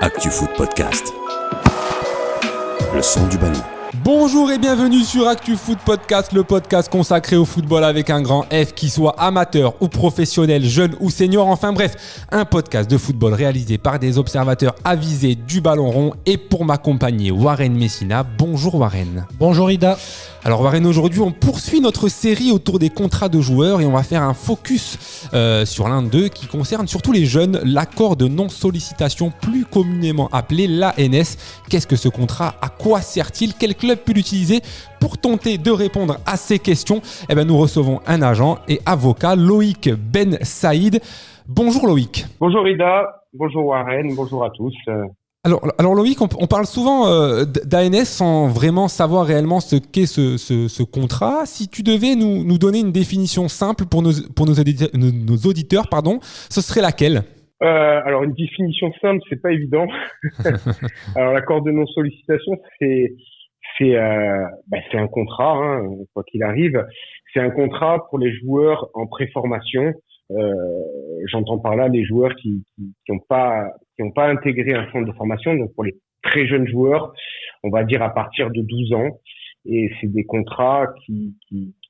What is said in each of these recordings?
ActuFoot Podcast. Le son du ballon. Bonjour et bienvenue sur ActuFoot Podcast, le podcast consacré au football avec un grand F, qui soit amateur ou professionnel, jeune ou senior, enfin bref, un podcast de football réalisé par des observateurs avisés du ballon rond. Et pour m'accompagner, Warren Messina. Bonjour Warren. Bonjour Ida. Alors Warren, aujourd'hui on poursuit notre série autour des contrats de joueurs et on va faire un focus sur l'un d'eux qui concerne surtout les jeunes, l'accord de non-sollicitation, plus communément appelé l'ANS. Qu'est-ce que ce contrat ? À quoi sert-il ? Quel club peut l'utiliser ? Pour tenter de répondre à ces questions, nous recevons un agent et avocat, Loïc Ben Saïd. Bonjour Loïc. Bonjour Ida, bonjour Warren, bonjour à tous. Alors Loïc, on parle souvent d'ANS sans vraiment savoir réellement ce qu'est ce contrat. Si tu devais nous donner une définition simple pour nos auditeurs, ce serait laquelle ? Alors une définition simple, c'est pas évident. Alors l'accord de non-sollicitation, c'est un contrat, quoi qu'il arrive. C'est un contrat pour les joueurs en préformation. J'entends par là les joueurs qui n'ont pas intégré un centre de formation, donc pour les très jeunes joueurs, on va dire à partir de 12 ans. Et c'est des contrats qui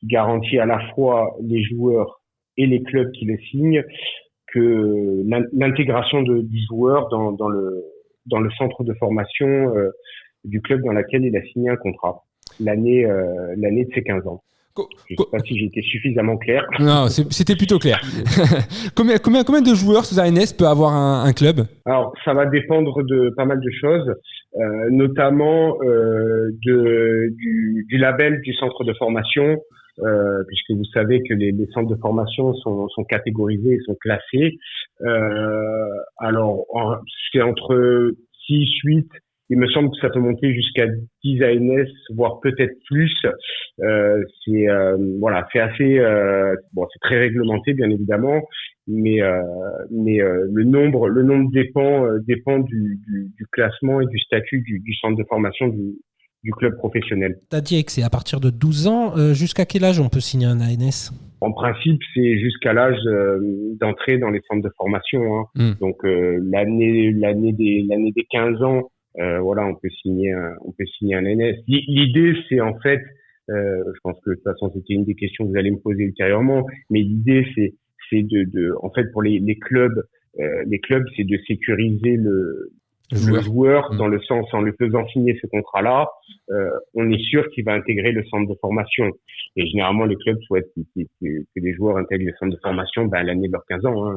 garantissent à la fois les joueurs et les clubs qui les signent que l'intégration du joueur dans le centre de formation du club dans lequel il a signé un contrat l'année de ses 15 ans. Je ne sais pas si j'ai été suffisamment clair. Non, c'était plutôt clair. Combien de joueurs sous ANS peut avoir un club ? Alors, ça va dépendre de pas mal de choses, notamment du label du centre de formation, puisque vous savez que les centres de formation sont catégorisés et sont classés. Alors, c'est entre 6, 8. Il me semble que ça peut monter jusqu'à 10 ANS, voire peut-être plus. C'est assez c'est très réglementé bien évidemment, mais le nombre dépend du classement et du statut du centre de formation du club professionnel. Tu as dit que c'est à partir de 12 ans. Jusqu'à quel âge on peut signer un ANS ? En principe, c'est jusqu'à l'âge d'entrée dans les centres de formation. Donc l'année des 15 ans. On peut signer un NS. L'idée, c'est en fait, je pense que de toute façon c'était une des questions que vous allez me poser ultérieurement, mais l'idée c'est de en fait pour les clubs, c'est de sécuriser le joueur dans le sens, en lui faisant signer ce contrat-là, on est sûr qu'il va intégrer le centre de formation. Et généralement, les clubs souhaitent que les joueurs intègrent le centre de formation à l'année de leurs 15 ans.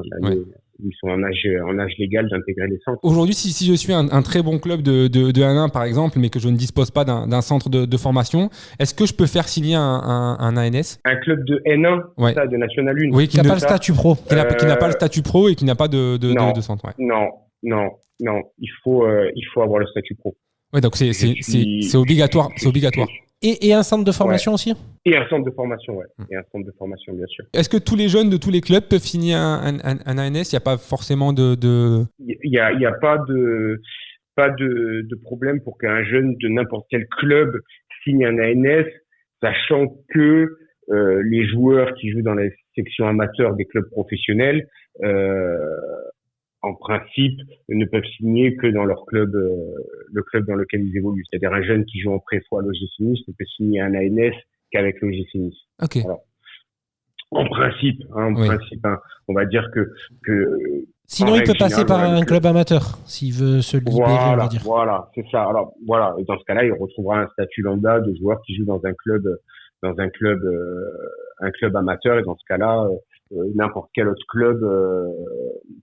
Ils sont en âge légal d'intégrer les centres. Aujourd'hui, si je suis un très bon club de N1 par exemple, mais que je ne dispose pas d'un centre de formation, est-ce que je peux faire signer un ANS ? Un club de N1, ça, de National 1. Oui, qui n'a pas le statut pro. Qui n'a pas le statut pro et qui n'a pas de centre. Ouais. Non, il faut avoir le statut pro. Ouais, donc c'est obligatoire. C'est obligatoire. Et un centre de formation aussi ? Et un centre de formation, Et un centre de formation, bien sûr. Est-ce que tous les jeunes de tous les clubs peuvent signer un ANS ? Il n'y a pas forcément de... Il y a pas de problème pour qu'un jeune de n'importe quel club signe un ANS, sachant que les joueurs qui jouent dans la section amateur des clubs professionnels, en principe, ne peuvent signer que dans leur club, le club dans lequel ils évoluent. C'est-à-dire un jeune qui joue en préfo à l'OGC Nice ne peut signer un ANS qu'avec l'OGC Nice. Ok. Voilà. En principe, on va dire que. Sinon, il peut passer par un club amateur s'il veut se libérer, on va dire. Voilà, c'est ça. Alors voilà, et dans ce cas-là, il retrouvera un statut lambda de joueur qui joue dans un club amateur. Et dans ce cas-là, n'importe quel autre club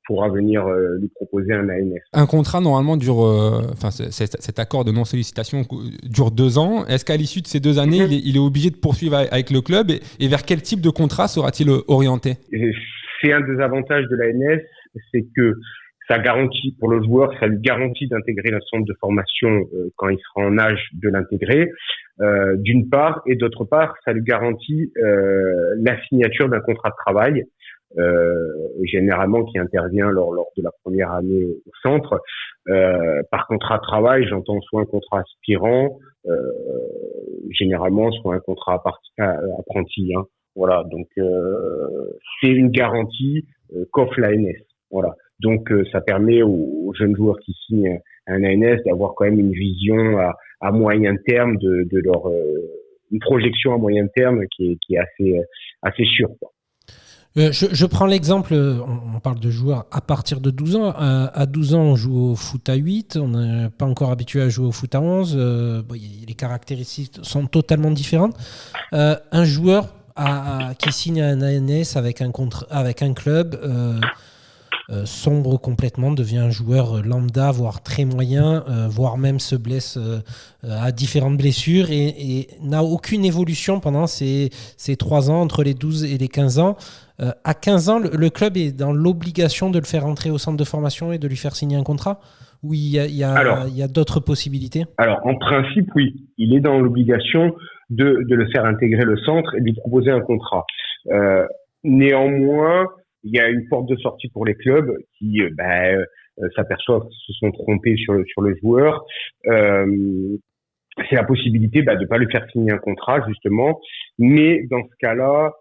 pourra venir lui proposer un ANS. Un contrat normalement dure, cet accord de non-sollicitation dure 2 ans. Est-ce qu'à l'issue de ces 2 années, il est obligé de poursuivre avec le club et vers quel type de contrat sera-t-il orienté ? C'est un des avantages de l'ANS, c'est que ça garantit pour le joueur, ça lui garantit d'intégrer le centre de formation quand il sera en âge de l'intégrer, d'une part, et d'autre part, ça lui garantit la signature d'un contrat de travail, généralement qui intervient lors de la première année au centre. Par contrat de travail, j'entends soit un contrat aspirant, généralement soit un contrat apprenti. Voilà, donc c'est une garantie qu'offre l'ANS. Voilà. Donc ça permet aux jeunes joueurs qui signent un ANS d'avoir quand même une vision à moyen terme de leur une projection à moyen terme qui est assez sûre, quoi. Je prends l'exemple, on parle de joueurs à partir de 12 ans. À 12 ans, on joue au foot à 8, on n'est pas encore habitué à jouer au foot à 11. Les caractéristiques sont totalement différentes. Un joueur qui signe un ANS avec un club sombre complètement, devient un joueur lambda, voire très moyen, voire même se blesse à différentes blessures et n'a aucune évolution pendant ces 3 ans, entre les 12 et les 15 ans. À 15 ans, le club est dans l'obligation de le faire entrer au centre de formation et de lui faire signer un contrat? Ou il y a d'autres possibilités? Alors, en principe, oui. Il est dans l'obligation de le faire intégrer le centre et de lui proposer un contrat. Néanmoins, il y a une porte de sortie pour les clubs qui s'aperçoivent qu'ils se sont trompés sur le joueur. C'est la possibilité de pas lui faire signer un contrat, justement. Mais dans ce cas-là,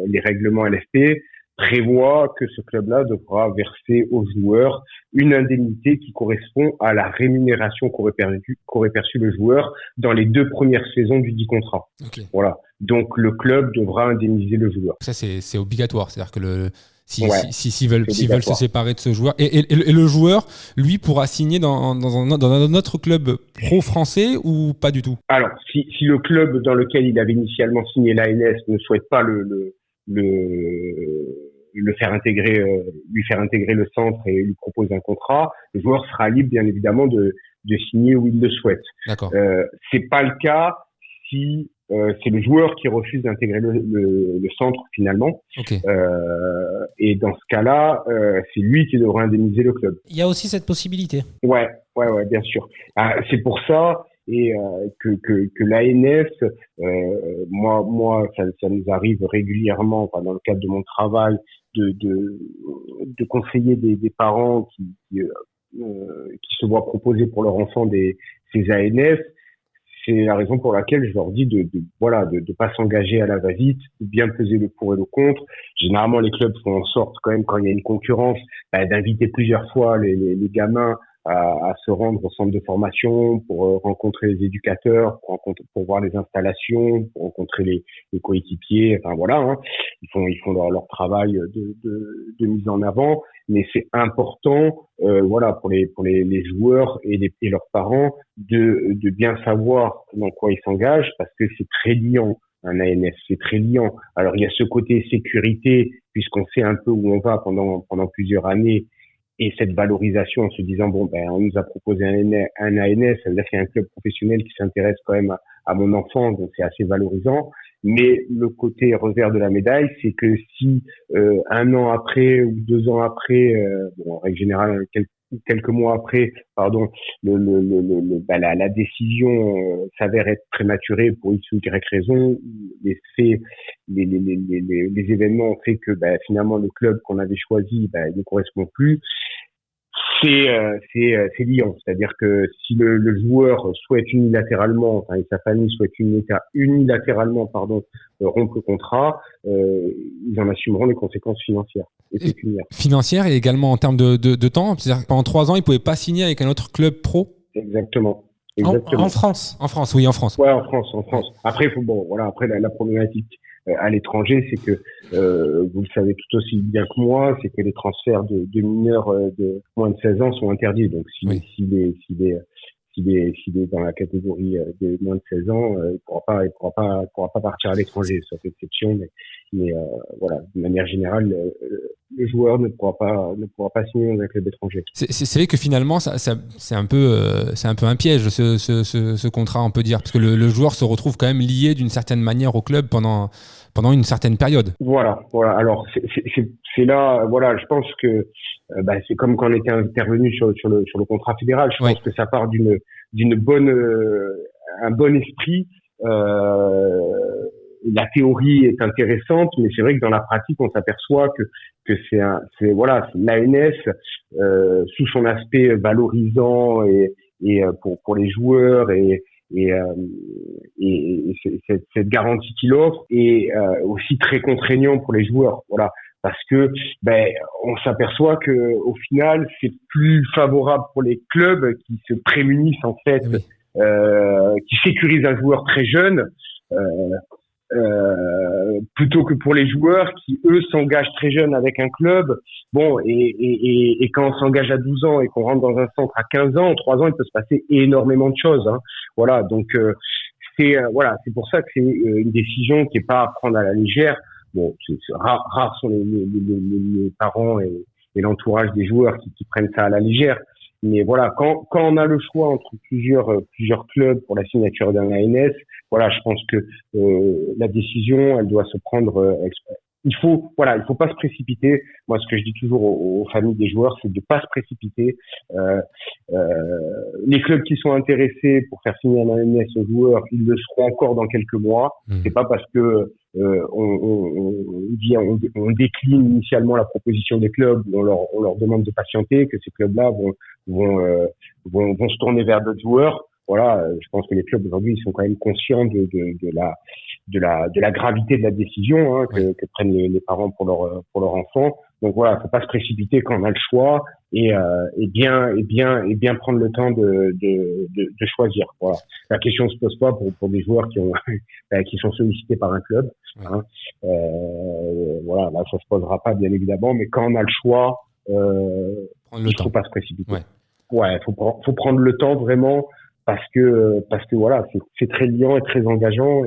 les règlements LFP prévoient que ce club-là devra verser aux joueurs une indemnité qui correspond à la rémunération qu'aurait perçu le joueur dans les 2 premières saisons du dit contrat. Okay. Voilà. Donc le club devra indemniser le joueur. Ça c'est obligatoire, c'est-à-dire que s'ils veulent se séparer de ce joueur et le joueur lui pourra signer dans un autre club pro français ou pas du tout? Alors si le club dans lequel il avait initialement signé l'ANS ne souhaite pas lui faire intégrer le centre et lui proposer un contrat, le joueur sera libre bien évidemment de signer où il le souhaite. D'accord. C'est pas le cas si c'est le joueur qui refuse d'intégrer le centre finalement. Okay. Et dans ce cas-là, c'est lui qui devra indemniser le club. Il y a aussi cette possibilité. Ouais, bien sûr. C'est pour ça que l'ANS, moi, ça nous arrive régulièrement, dans le cadre de mon travail, de conseiller des parents qui se voient proposer pour leur enfant ces ANS. C'est la raison pour laquelle je leur dis de pas s'engager à la va-vite, de bien peser le pour et le contre. Généralement, les clubs font en sorte, quand même, quand il y a une concurrence, d'inviter plusieurs fois les gamins à se rendre au centre de formation pour rencontrer les éducateurs, pour voir les installations, pour rencontrer les coéquipiers. Enfin voilà, hein. Ils font leur travail de mise en avant, mais c'est important, pour les joueurs et leurs parents de bien savoir dans quoi ils s'engagent, parce que c'est très liant. Un ANS, c'est très liant. Alors il y a ce côté sécurité, puisqu'on sait un peu où on va pendant plusieurs années. Et cette valorisation en se disant, on nous a proposé un ANS, ça veut dire qu'il y a un club professionnel qui s'intéresse quand même à mon enfant, donc c'est assez valorisant. Mais le côté revers de la médaille, c'est que si 1 an après ou 2 ans après, en règle générale, quelques mois après, la décision s'avère être prématurée pour X ou Y raison, les faits, les événements ont fait que finalement le club qu'on avait choisi ne correspond plus. C'est liant, c'est-à-dire que si le joueur souhaite unilatéralement, et sa famille souhaite unilatéralement rompre le contrat, ils en assumeront les conséquences financières et pécuniaires. Financières et également en termes de temps, c'est-à-dire que pendant 3 ans, ils ne pouvaient pas signer avec un autre club pro. Exactement. En France. En France, oui, en France. Ouais, en France. Après, après la problématique à l'étranger, c'est que vous le savez tout aussi bien que moi, c'est que les transferts de mineurs de moins de 16 ans sont interdits. Donc s'il est dans la catégorie de moins de 16 ans, il pourra pas partir à l'étranger, sauf exception, mais de manière générale, le joueur ne pourra pas signer dans un club étranger. C'est vrai que finalement, c'est un peu un piège ce contrat, on peut dire, parce que le joueur se retrouve quand même lié d'une certaine manière au club pendant une certaine période. Voilà. Alors c'est là, je pense que c'est comme quand on était intervenu sur le contrat fédéral. Je pense que ça part d'un bon esprit. La théorie est intéressante, mais c'est vrai que dans la pratique, on s'aperçoit que c'est l'ANS sous son aspect valorisant et pour les joueurs et cette garantie qu'il offre est aussi très contraignant pour les joueurs. Voilà. parce que on s'aperçoit que au final c'est plus favorable pour les clubs qui se prémunissent en fait, Oui. qui sécurisent un joueur très jeune. Plutôt que pour les joueurs qui eux s'engagent très jeunes avec un club. Bon, et quand on s'engage à 12 ans et qu'on rentre dans un centre à 15 ans, en 3 ans, il peut se passer énormément de choses, hein. Voilà, donc c'est pour ça que c'est une décision qui est pas à prendre à la légère. Bon, rares sont les parents et l'entourage des joueurs qui prennent ça à la légère. Mais voilà, quand on a le choix entre plusieurs clubs pour la signature d'un ANS, voilà, je pense que la décision, elle doit se prendre. Il faut pas se précipiter. Moi, ce que je dis toujours aux familles des joueurs, c'est de pas se précipiter. Les clubs qui sont intéressés pour faire signer un ANS aux joueurs, ils le seront encore dans quelques mois. C'est pas parce que on décline initialement la proposition des clubs, on leur demande de patienter, que ces clubs-là vont se tourner vers d'autres joueurs. Voilà, je pense que les clubs aujourd'hui ils sont quand même conscients de la gravité de la décision, hein, que prennent les parents pour leur enfant. Donc voilà, faut pas se précipiter quand on a le choix et bien prendre le temps de choisir. Voilà. La question se pose pas pour des joueurs qui sont sollicités par un club. Hein. Voilà, là ça se posera pas bien évidemment, mais quand on a le choix, il faut pas se précipiter. Ouais, faut prendre le temps vraiment parce que voilà, c'est très liant et très engageant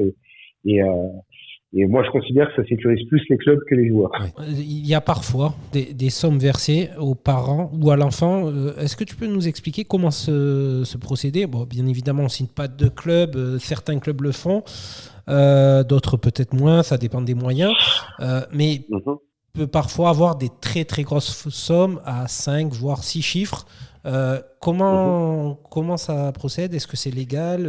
et moi, je considère que ça sécurise plus les clubs que les joueurs. Il y a parfois des sommes versées aux parents ou à l'enfant. Est-ce que tu peux nous expliquer comment ce procédé? Bon, bien évidemment, on ne signe pas de club. Certains clubs le font, d'autres peut-être moins. Ça dépend des moyens. Mais peut parfois avoir des très, très grosses sommes à 5, voire 6 chiffres. Comment ça procède? Est-ce que c'est légal?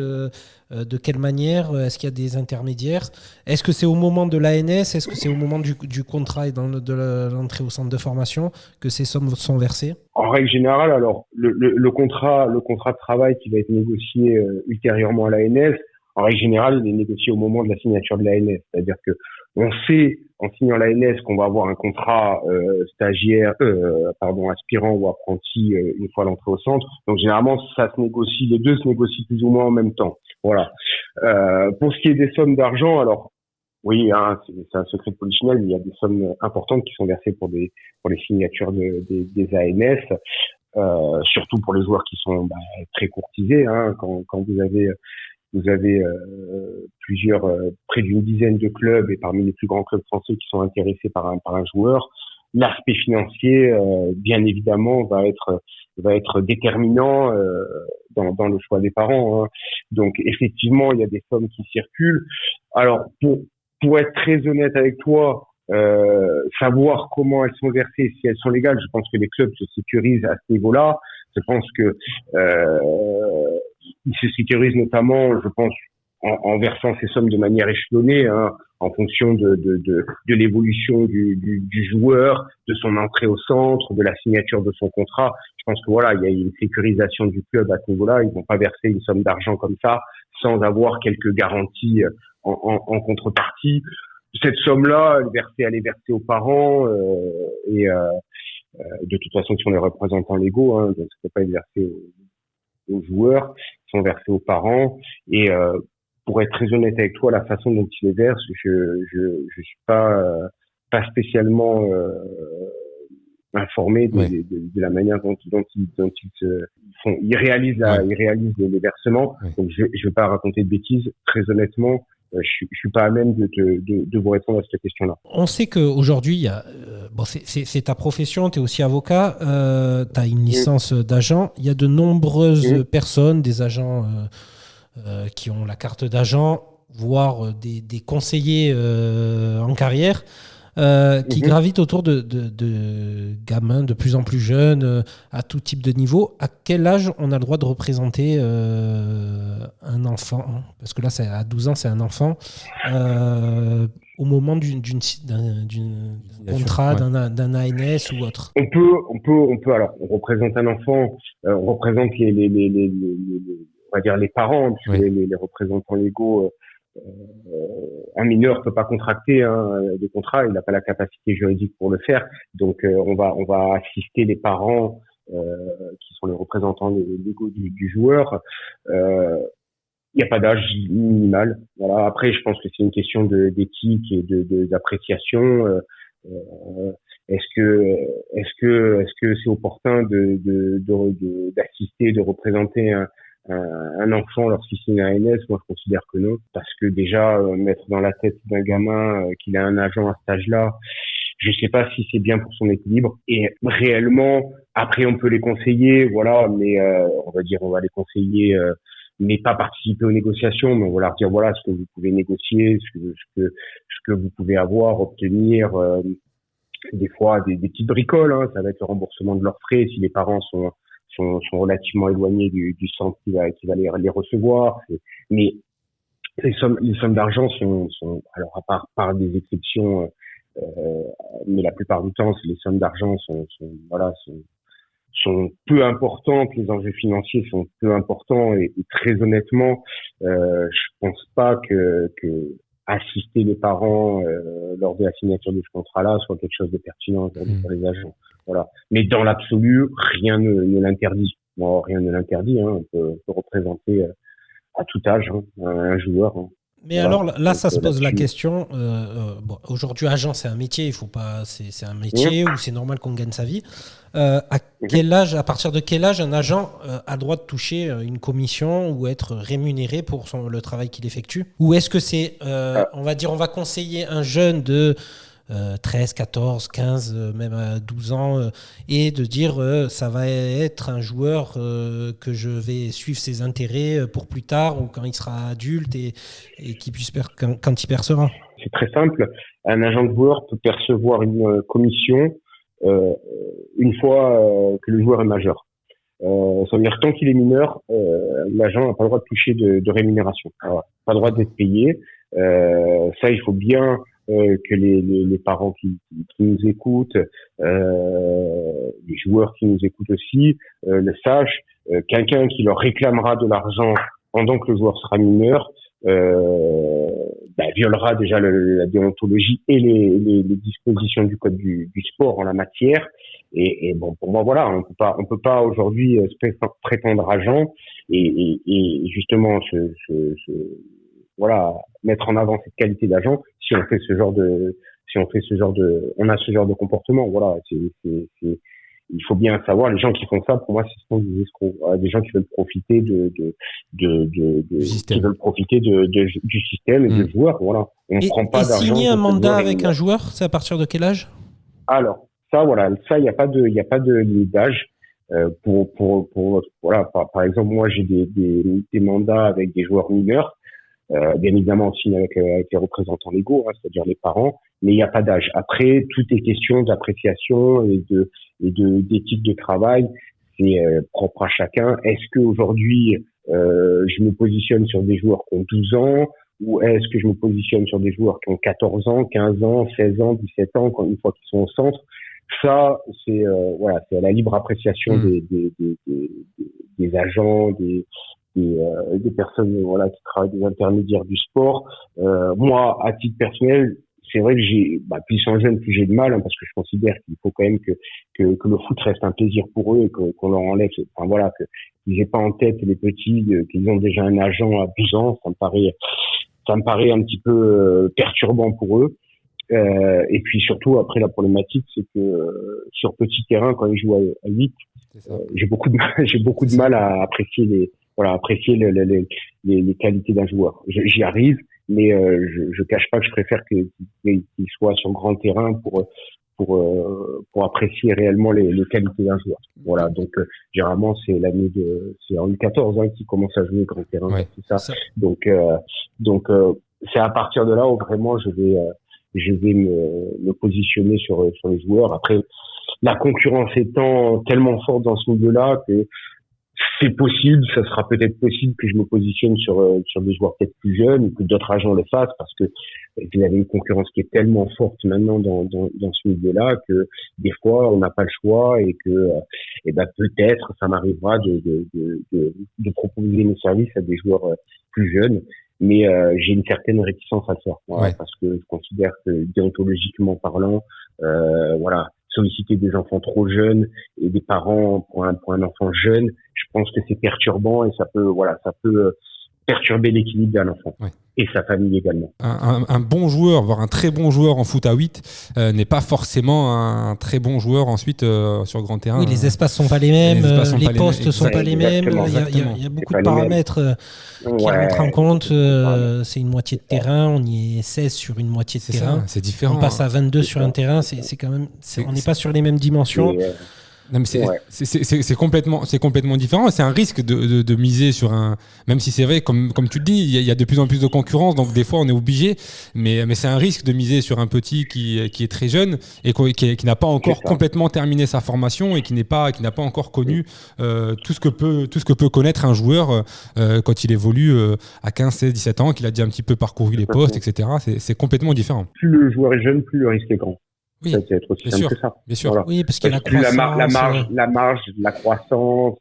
De quelle manière? Est-ce qu'il y a des intermédiaires? Est-ce que c'est au moment de l'ANS? Est-ce que c'est au moment du contrat et de l'entrée au centre de formation que ces sommes sont versées? En règle générale, alors le contrat de travail qui va être négocié ultérieurement à l'ANS, en règle générale, il est négocié au moment de la signature de l'ANS. C'est-à-dire que on sait en signant l'ANS qu'on va avoir un contrat aspirant ou apprenti une fois l'entrée au centre. Donc généralement, ça se négocie, les deux se négocient plus ou moins en même temps. Voilà. Pour ce qui est des sommes d'argent, alors oui, hein, c'est un secret de polichinelle, mais il y a des sommes importantes qui sont versées pour les signatures des ANS, surtout pour les joueurs qui sont très courtisés. Hein, quand vous avez près d'une dizaine de clubs et parmi les plus grands clubs français qui sont intéressés par un joueur, l'aspect financier, bien évidemment, va être déterminant dans le choix des parents. Hein. Donc effectivement, il y a des sommes qui circulent. Alors pour être très honnête avec toi, savoir comment elles sont versées, si elles sont légales, je pense que les clubs se sécurisent à ce niveau-là. Je pense que ils se sécurisent notamment, je pense, en versant ces sommes de manière échelonnée, hein, en fonction de l'évolution du joueur, de son entrée au centre, de la signature de son contrat. Je pense que voilà, il y a une sécurisation du club à ce niveau-là. Ils vont pas verser une somme d'argent comme ça sans avoir quelques garanties en contrepartie. Cette somme-là, elle est versée aux parents de toute façon, ils sont les représentants légaux, hein, donc ça ne peut pas être versé aux joueurs, ils sont versés aux parents. Et pour être très honnête avec toi, la façon dont ils les versent, je suis pas spécialement informé de la manière dont ils réalisent les versements. Ouais. Donc je vais pas raconter de bêtises. Très honnêtement, je suis pas à même de vous répondre à cette question-là. On sait qu'aujourd'hui, il y a, c'est ta profession, tu es aussi avocat, tu as une licence d'agent. Il y a de nombreuses personnes, des agents qui ont la carte d'agent, voire des conseillers en carrière, qui gravitent autour de gamins de plus en plus jeunes, à tout type de niveau. À quel âge on a le droit de représenter un enfant, hein? Parce que là, à 12 ans, c'est un enfant. Au moment d'un contrat, d'un ANS ou autre. On peut. Alors, on représente un enfant, on représente on va dire les parents, les représentants légaux Un mineur peut pas contracter de contrat, il n'a pas la capacité juridique pour le faire. Donc on va assister les parents qui sont les représentants légaux du joueur. Il n'y a pas d'âge minimal. Voilà. Après, je pense que c'est une question d'éthique et d'appréciation. Est-ce que c'est opportun d'assister, de représenter un enfant lorsqu'il signe un NS? Moi, je considère que non, parce que déjà mettre dans la tête d'un gamin qu'il a un agent à cet âge-là, je sais pas si c'est bien pour son équilibre. Et réellement, après, on peut les conseiller, voilà, mais on va les conseiller, mais pas participer aux négociations, mais on va leur dire voilà ce que vous pouvez négocier, ce que vous pouvez avoir, obtenir. Des fois, des petites bricoles, hein, ça va être le remboursement de leurs frais si les parents sont relativement éloignés du centre qui va les recevoir. Mais les sommes d'argent sont alors à part des exceptions, mais la plupart du temps, les sommes d'argent sont peu importantes, les enjeux financiers sont peu importants et très honnêtement, je pense pas que assister les parents lors de la signature de ce contrat-là soit quelque chose de pertinent aujourd'hui pour les agents. Voilà. Mais dans l'absolu, rien ne l'interdit. Bon, rien ne l'interdit. Hein. On peut représenter à tout âge un joueur. Hein. Mais voilà. Alors là, ça se pose la question. Bon, aujourd'hui, agent, c'est un métier. Il faut pas. C'est un métier où c'est normal qu'on gagne sa vie. À quel âge, à partir de quel âge, un agent a le droit de toucher une commission ou être rémunéré pour le travail qu'il effectue? Ou est-ce que c'est, on va conseiller un jeune de 13, 14, 15, même 12 ans, et de dire ça va être un joueur que je vais suivre ses intérêts pour plus tard ou quand il sera adulte et qu'il puisse quand il percera. C'est très simple. Un agent de joueur peut percevoir une commission une fois que le joueur est majeur. Ça veut dire tant qu'il est mineur, l'agent n'a pas le droit de toucher de rémunération. Alors, pas le droit d'être payé. Ça, il faut bien que les parents qui nous écoutent, les joueurs qui nous écoutent aussi, le sachent. Quelqu'un qui leur réclamera de l'argent pendant que le joueur sera mineur violera déjà la déontologie et les dispositions du code du sport en la matière. Et bon, pour moi, voilà, on peut pas aujourd'hui prétendre agent et justement mettre en avant cette qualité d'agent si on fait ce genre de comportement. Voilà, il faut bien savoir, les gens qui font ça, pour moi, ce sont des escrocs, des gens qui veulent profiter du système et des joueurs. Voilà, on prend pas d'argent. Et signer un mandat avec un joueur, c'est à partir de quel âge? Alors, il y a pas de limite d'âge. Par exemple, moi, j'ai des mandats avec des joueurs mineurs. Bien évidemment aussi avec les représentants légaux, c'est-à-dire les parents, mais il n'y a pas d'âge. Après, tout est question d'appréciation et d'éthique de travail. C'est propre à chacun. Est-ce que aujourd'hui je me positionne sur des joueurs qui ont 12 ans ou est-ce que je me positionne sur des joueurs qui ont 14 ans, 15 ans, 16 ans, 17 ans une fois qu'ils sont au centre? Ça, c'est à la libre appréciation des agents, des personnes qui travaillent, des intermédiaires du sport. Moi, à titre personnel, c'est vrai que plus ils sont jeunes, plus j'ai de mal, parce que je considère qu'il faut quand même que le foot reste un plaisir pour eux et qu'on leur enlève, qu'ils aient pas en tête les petits, qu'ils ont déjà un agent à 12 ans, ça me paraît un petit peu perturbant pour eux. Et puis surtout, après, la problématique, c'est que sur petit terrain, quand ils jouent à 8, j'ai beaucoup de mal à apprécier les qualités d'un joueur. J'y arrive, mais je cache pas que je préfère qu'il soit sur grand terrain pour apprécier réellement les qualités d'un joueur. Voilà, donc généralement c'est en U14 qui commence à jouer grand terrain, c'est ça. Donc c'est à partir de là où vraiment je vais me positionner sur les joueurs. Après, la concurrence étant tellement forte dans ce milieu-là que c'est possible, ça sera peut-être possible que je me positionne sur des joueurs peut-être plus jeunes ou que d'autres agents le fassent parce que il y avait une concurrence qui est tellement forte maintenant dans ce milieu-là que des fois on n'a pas le choix et que peut-être ça m'arrivera de proposer mes services à des joueurs plus jeunes mais j'ai une certaine réticence à le faire, voilà, Ouais. parce que je considère que déontologiquement parlant, voilà, solliciter des enfants trop jeunes et des parents pour un enfant jeune, je pense que c'est perturbant et ça peut perturber l'équilibre d'un enfant Ouais. et sa famille également. Un bon joueur, voire un très bon joueur en foot à 8 n'est pas forcément un très bon joueur ensuite sur grand terrain. Oui, les espaces sont pas les mêmes, Les espaces sont les pas les mêmes, postes sont pas les mêmes. exactement, Il y a beaucoup pas de les mêmes. paramètres qui Ouais, rentrent en compte. paramètres. C'est une moitié de terrain, on y est 16 sur une moitié de C'est terrain. ça, c'est différent. On passe à 22 sur ça. un terrain, c'est quand même, C'est- on n'est pas sur les mêmes dimensions. Et, Non, mais Ouais. c'est complètement différent. C'est un risque de miser sur un. Même si c'est vrai, comme tu le dis, il y a de plus en plus de concurrence, donc des fois on est obligé. Mais c'est un risque de miser sur un petit qui est très jeune et qui n'a pas encore C'est ça. complètement terminé sa formation et qui n'a pas encore connu tout ce que peut connaître un joueur quand il évolue à 15, 16, 17 ans, qu'il a déjà un petit peu parcouru les postes, etc. C'est complètement différent. Plus le joueur est jeune, plus le risque est grand. Oui, Ça, c'est être aussi bien simple sûr. que ça. Bien sûr. Voilà. Oui, parce qu'il y a la Parce que plus croissance. la croissance,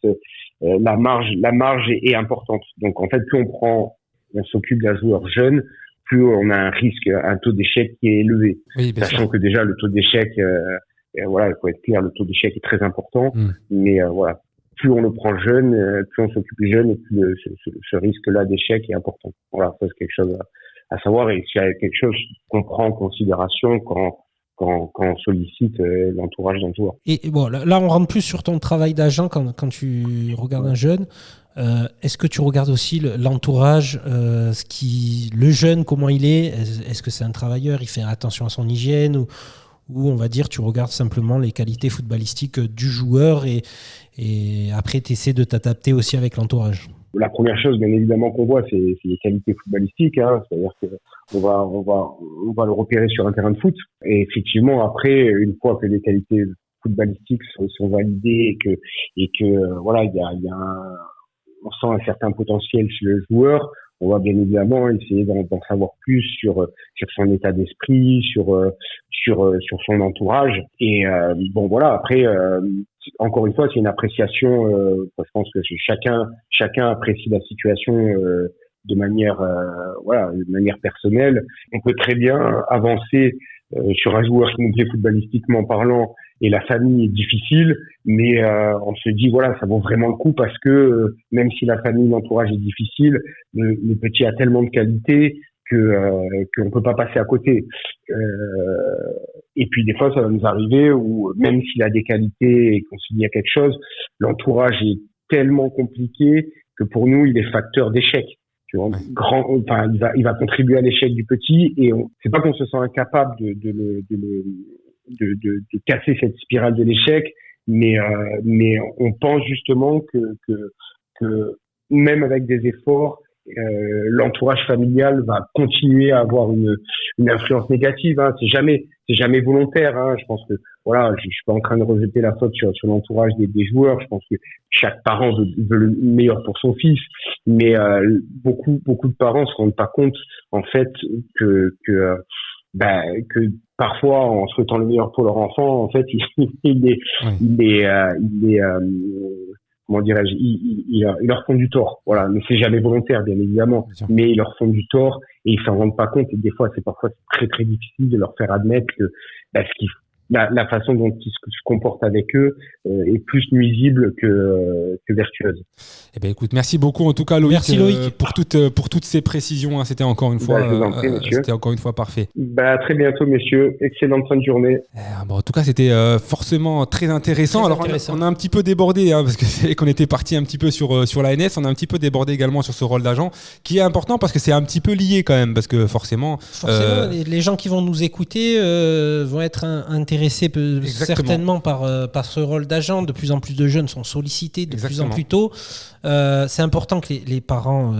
la marge est importante. Donc en fait, plus on s'occupe d'un joueur jeune, plus on a un taux d'échec qui est élevé. Oui, bien sûr. Sachant que déjà le taux d'échec, voilà, il faut être clair, le taux d'échec est très important. Mais voilà, plus on le prend jeune, plus on s'occupe jeune, et plus ce risque-là d'échec est important. Voilà, ça c'est quelque chose à savoir et c'est quelque chose qu'on prend en considération quand on sollicite l'entourage d'un joueur. Et bon, là, on rentre plus sur ton travail d'agent quand tu regardes un jeune. Est-ce que tu regardes aussi l'entourage, le jeune, comment il est? Est-ce que c'est un travailleur? Il fait attention à son hygiène ou on va dire tu regardes simplement les qualités footballistiques du joueur et après tu essaies de t'adapter aussi avec l'entourage? La première chose, bien évidemment, qu'on voit, c'est les qualités footballistiques, hein. C'est-à-dire que on va le repérer sur un terrain de foot. Et effectivement, après, une fois que les qualités footballistiques sont validées et que voilà, on sent un certain potentiel chez le joueur, on va bien évidemment essayer d'en savoir plus sur son état d'esprit, sur son entourage. Et bon voilà, après encore une fois, c'est une appréciation. Je pense que chacun apprécie la situation de manière personnelle. On peut très bien avancer sur un joueur qui nous plaît footballistiquement parlant et la famille est difficile, mais on se dit voilà, ça vaut vraiment le coup parce que même si la famille, l'entourage est difficile, le petit a tellement de qualité qu'on peut pas passer à côté. Et puis des fois, ça va nous arriver où même s'il a des qualités et qu'on s'y dit à quelque chose, l'entourage est tellement compliqué que pour nous, il est facteur d'échec. Tu vois, il va contribuer à l'échec du petit et c'est pas qu'on se sent incapable de casser cette spirale de l'échec, mais on pense justement que même avec des efforts, l'entourage familial va continuer à avoir une influence négative, hein. C'est jamais volontaire, hein. Je pense que voilà, je suis pas en train de rejeter la faute sur l'entourage des joueurs. Je pense que chaque parent veut le meilleur pour son fils, mais beaucoup de parents se rendent pas compte en fait que parfois en souhaitant le meilleur pour leur enfant, en fait comment dirais-je, ils leur font du tort. Voilà, mais c'est jamais volontaire, bien évidemment. Mais ils leur font du tort et ils s'en rendent pas compte. Et des fois, c'est très très difficile de leur faire admettre que la façon dont ils se comportent avec eux est plus nuisible que vertueuse. Eh ben écoute, merci beaucoup en tout cas Loïc, merci, Loïc. pour toutes ces précisions, hein. C'était encore une fois parfait. À très bientôt messieurs, excellente fin de journée. En tout cas c'était forcément très intéressant. On a un petit peu débordé, hein, parce que c'est qu'on était parti un petit peu sur l'ANS, on a un petit peu débordé également sur ce rôle d'agent qui est important parce que c'est un petit peu lié quand même, parce que forcément les gens qui vont nous écouter vont être intéressés certainement par ce rôle d'agent. De plus en plus de jeunes sont sollicités de plus en plus tôt. C'est important que les parents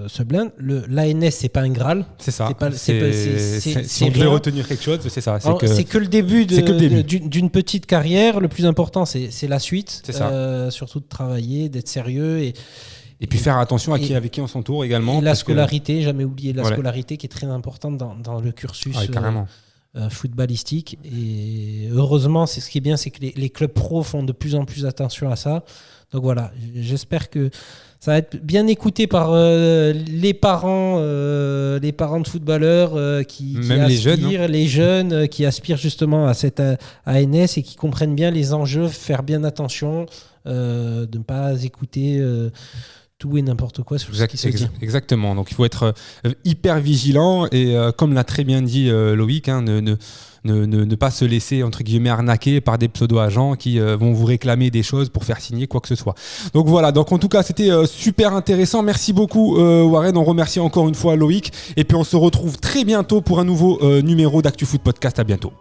se blindent. L'ANS, c'est pas un Graal. C'est ça. Si on devait retenir quelque chose, c'est ça. C'est que le début d'une petite carrière. Le plus important, c'est la suite. C'est ça. Surtout de travailler, d'être sérieux et puis faire attention avec qui on s'entoure également. Et la scolarité, jamais oublier la scolarité qui est très importante dans le cursus. Carrément. Footballistique. Et heureusement, c'est ce qui est bien, c'est que les clubs pro font de plus en plus attention à ça. Donc voilà, j'espère que Ça va être bien écouté par les parents de footballeurs qui Même les jeunes, aspirent, les jeunes qui aspirent justement à cette ANS et qui comprennent bien les enjeux, faire bien attention, de ne pas écouter tout et n'importe quoi sur ce qui se dit. Exactement. Donc il faut être hyper vigilant et comme l'a très bien dit Loïc, hein, ne pas se laisser entre guillemets arnaquer par des pseudo-agents qui vont vous réclamer des choses pour faire signer quoi que ce soit. Donc voilà, donc en tout cas c'était super intéressant. Merci beaucoup Warren, on remercie encore une fois Loïc et puis on se retrouve très bientôt pour un nouveau numéro d'ActuFoot Podcast. À bientôt.